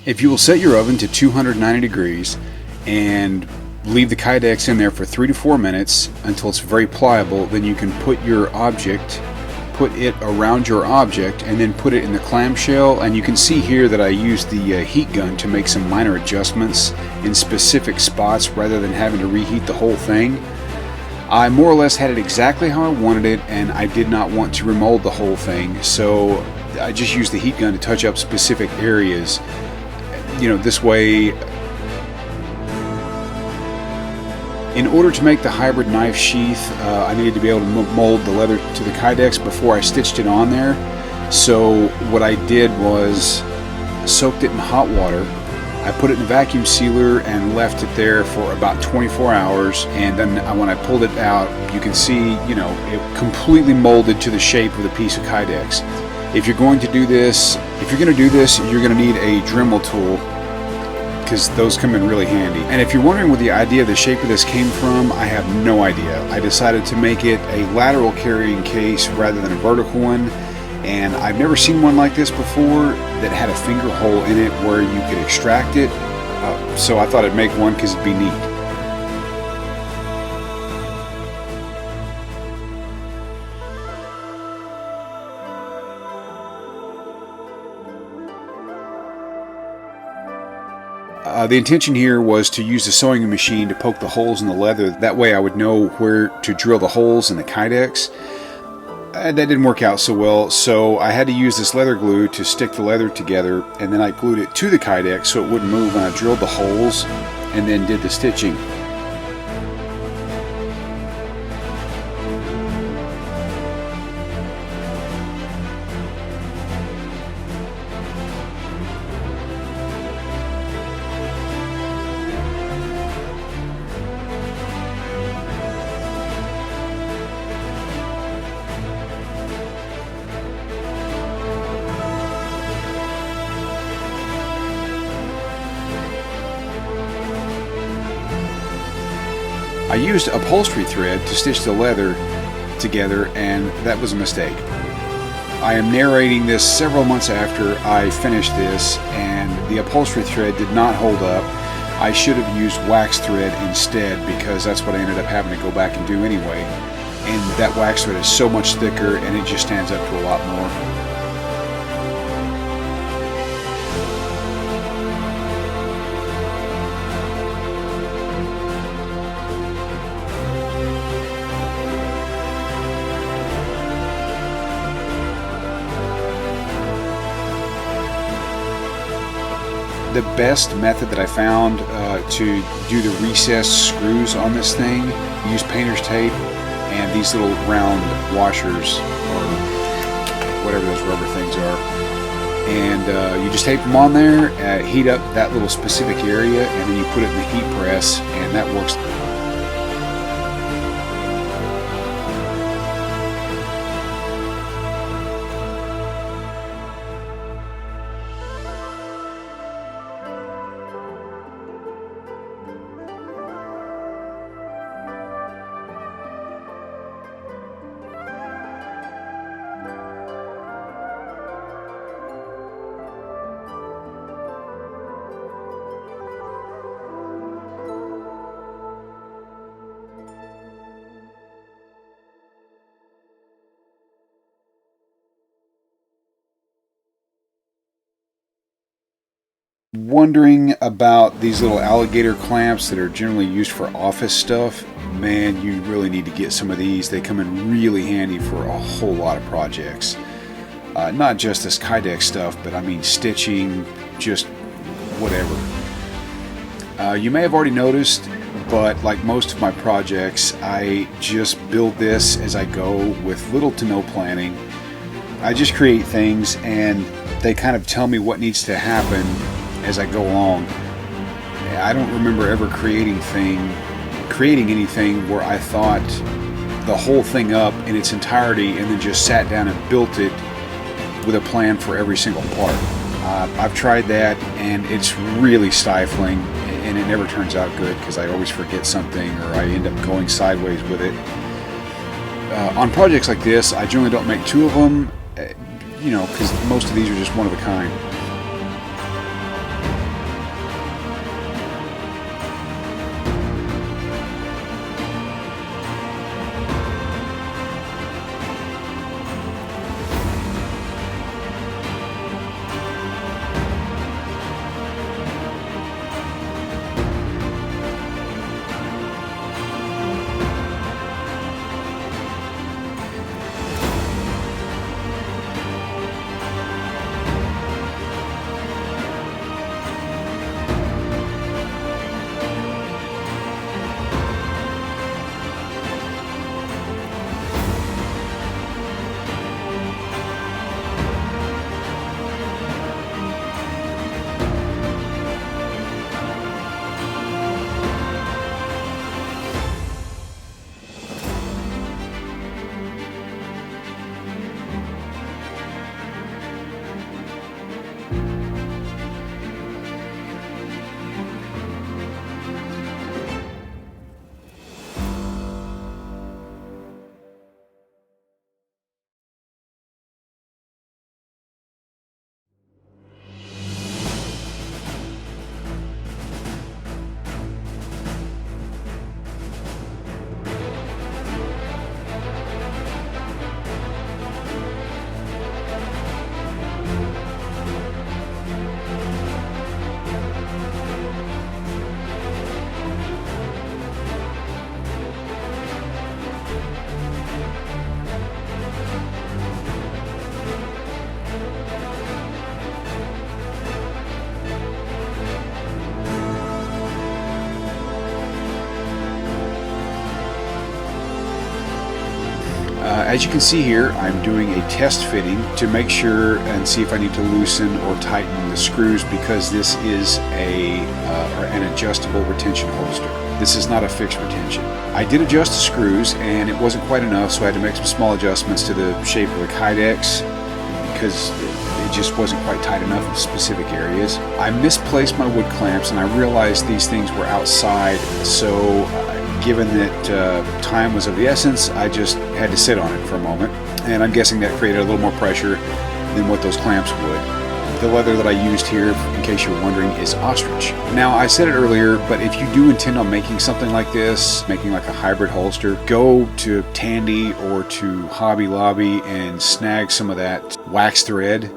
If you will set your oven to 290 degrees and leave the Kydex in there for 3 to 4 minutes until it's very pliable, then you can put it around your object and then put it in the clamshell. And you can see here that I used the heat gun to make some minor adjustments in specific spots rather than having to reheat the whole thing. I more or less had it exactly how I wanted it, and I did not want to remold the whole thing, so I just used the heat gun to touch up specific areas. This way, in order to make the hybrid knife sheath, I needed to be able to mold the leather to the Kydex before I stitched it on there. So what I did was soaked it in hot water. I put it in a vacuum sealer and left it there for about 24 hours. And then when I pulled it out, you can see, it completely molded to the shape of the piece of Kydex. If you're going to do this, you're going to need a Dremel tool, because those come in really handy. And if you're wondering where the idea of the shape of this came from, I have no idea. I decided to make it a lateral carrying case rather than a vertical one, and I've never seen one like this before that had a finger hole in it where you could extract it, so I thought I'd make one because it'd be neat. The intention here was to use the sewing machine to poke the holes in the leather. That way I would know where to drill the holes in the Kydex. That didn't work out so well, so I had to use this leather glue to stick the leather together, and then I glued it to the Kydex so it wouldn't move when I drilled the holes and then did the stitching. I used upholstery thread to stitch the leather together, and that was a mistake. I am narrating this several months after I finished this, and the upholstery thread did not hold up. I should have used wax thread instead, because that's what I ended up having to go back and do anyway. And that wax thread is so much thicker, and it just stands up to a lot more. The best method that I found to do the recessed screws on this thing, use painter's tape and these little round washers, or whatever those rubber things are, and you just tape them on there, heat up that little specific area, and then you put it in the heat press, and that works. Wondering about these little alligator clamps that are generally used for office stuff. Man, you really need to get some of these. They come in really handy for a whole lot of projects. Not just this Kydex stuff, but I mean stitching, just whatever. You may have already noticed, but like most of my projects, I just build this as I go with little to no planning. I just create things and they kind of tell me what needs to happen as I go along. I don't remember ever creating anything where I thought the whole thing up in its entirety and then just sat down and built it with a plan for every single part. I've tried that and it's really stifling, and it never turns out good because I always forget something or I end up going sideways with it. On projects like this, I generally don't make two of them, because most of these are just one of a kind. as you can see here, I'm doing a test fitting to make sure and see if I need to loosen or tighten the screws, because this is an adjustable retention holster. This is not a fixed retention. I did adjust the screws and it wasn't quite enough, so I had to make some small adjustments to the shape of the Kydex because it just wasn't quite tight enough in specific areas. I misplaced my wood clamps and I realized these things were outside, so given that time was of the essence, I just had to sit on it for a moment, and I'm guessing that created a little more pressure than what those clamps would. The leather that I used here, in case you were wondering, is ostrich. Now, I said it earlier, but if you do intend on making something like this, making like a hybrid holster, go to Tandy or to Hobby Lobby and snag some of that wax thread,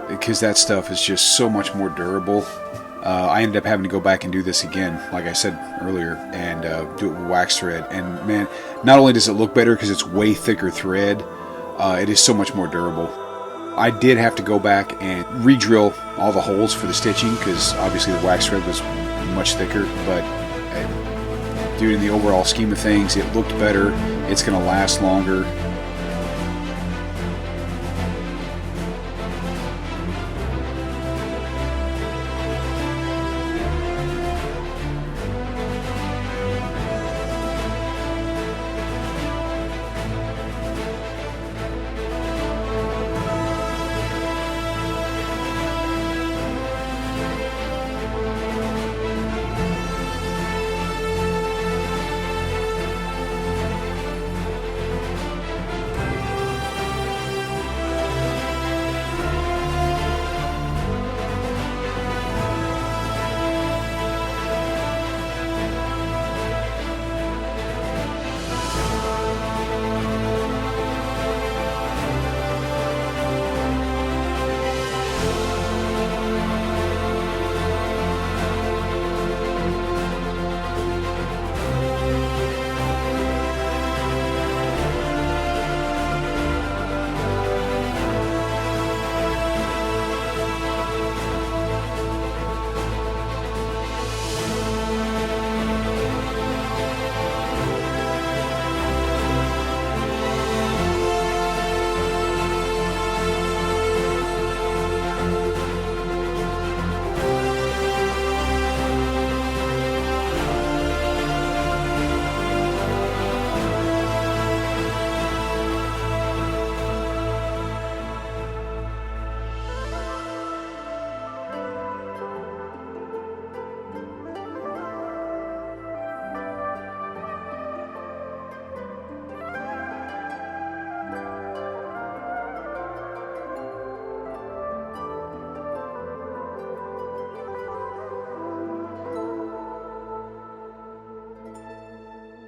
because that stuff is just so much more durable. I ended up having to go back and do this again, like I said earlier, and do it with wax thread. And man, not only does it look better because it's way thicker thread, it is so much more durable. I did have to go back and re-drill all the holes for the stitching because obviously the wax thread was much thicker, but dude, in the overall scheme of things, it looked better. It's going to last longer.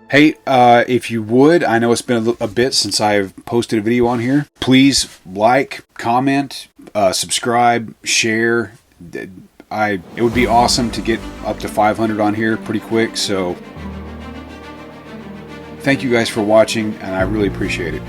Hey, if you would, I know it's been a bit since I've posted a video on here. Please like, comment, subscribe, share. It would be awesome to get up to 500 on here pretty quick. So thank you guys for watching, and I really appreciate it.